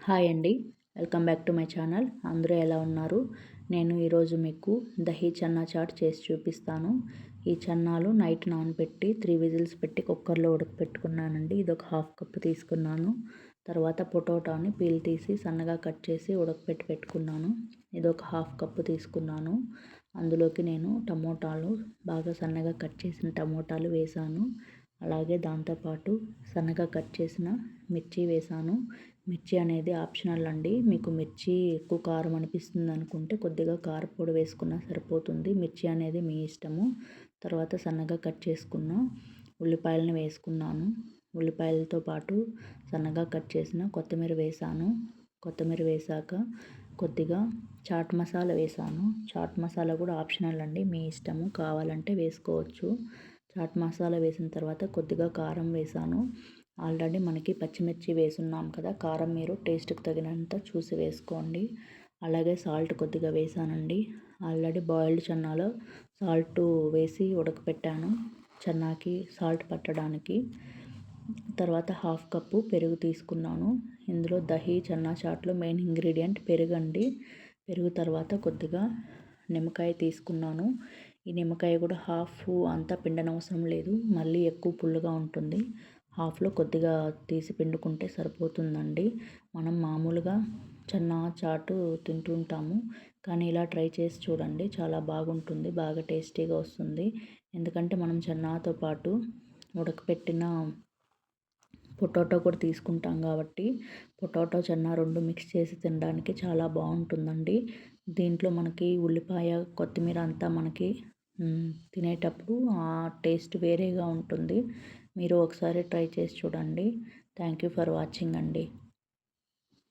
Hi అండి. Welcome back to my channel. అందరూ ఎలా ఉన్నారు? నేను ఈరోజు మీకు దహీ చన్నా చాట్ చేసి చూపిస్తాను. ఈ చన్నాలు నైట్ నానబెట్టి 3 విజిల్స్ పెట్టి కుక్కర్లో ఉడకపెట్టుకున్నానండి. ఇదొక హాఫ్ కప్ తీసుకున్నాను. తర్వాత పొటాటోని పీల్ తీసి సన్నగా కట్ చేసి పెట్టుకున్నాను. ఇదొక హాఫ్ కప్ తీసుకున్నాను. అందులోకి నేను టమోటాలు బాగా సన్నగా కట్ చేసిన టమోటాలు వేసాను. అలాగే దాంతోపాటు సన్నగా కట్ చేసిన మిర్చి వేసాను. మిర్చి అనేది ఆప్షనల్ అండి. మీకు మిర్చి ఎక్కువ కారం అనిపిస్తుంది అనుకుంటే కొద్దిగా కారపొడి వేసుకున్నా సరిపోతుంది. మిర్చి అనేది మీ ఇష్టము. తర్వాత సన్నగా కట్ చేసుకున్న ఉల్లిపాయలను వేసుకున్నాను. ఉల్లిపాయలతో పాటు సన్నగా కట్ చేసిన కొత్తిమీర వేసాను. కొత్తిమీర వేసాక కొద్దిగా చాట్ మసాలా వేసాను. చాట్ మసాలా కూడా ఆప్షనల్ అండి, మీ ఇష్టము, కావాలంటే వేసుకోవచ్చు. చాట్ మసాలా వేసిన తర్వాత కొద్దిగా కారం వేసాను. ఆల్రెడీ మనకి పచ్చిమిర్చి వేసున్నాం కదా, కారం మీరు టేస్ట్కి తగినంత చూసి వేసుకోండి. అలాగే సాల్ట్ కొద్దిగా వేసానండి. ఆల్రెడీ బాయిల్డ్ చన్నాలో సాల్ట్ వేసి ఉడకపెట్టాను, చన్నాకి సాల్ట్ పట్టడానికి. తర్వాత హాఫ్ కప్పు పెరుగు తీసుకున్నాను. ఇందులో దహీ చన్నా చాట్లో మెయిన్ ఇంగ్రీడియంట్ పెరుగండి. పెరుగు తర్వాత కొద్దిగా నిమ్మకాయ తీసుకున్నాను. ఈ నిమ్మకాయ కూడా హాఫ్ అంతా పిండనవసరం లేదు, మళ్ళీ ఎక్కువ పుల్లగా ఉంటుంది. హాఫ్లో కొద్దిగా తీసి పిండుకుంటే సరిపోతుందండి. మనం మామూలుగా చన్నా చాటు తింటుంటాము, కానీ ఇలా ట్రై చేసి చూడండి, చాలా బాగుంటుంది, బాగా టేస్టీగా వస్తుంది. ఎందుకంటే మనం చన్నాతో పాటు ఉడకపెట్టిన పొటాటో కూడా తీసుకుంటాం కాబట్టి పొటాటో చన్నా రెండు మిక్స్ చేసి తినడానికి చాలా బాగుంటుందండి. దీంట్లో మనకి ఉల్లిపాయ కొత్తిమీర అంతా మనకి తినేటప్పుడు ఆ టేస్ట్ వేరేగా ఉంటుంది. మీరు ఒకసారి ట్రై చేసి చూడండి. థ్యాంక్ యూ ఫర్ వాచింగ్ అండి.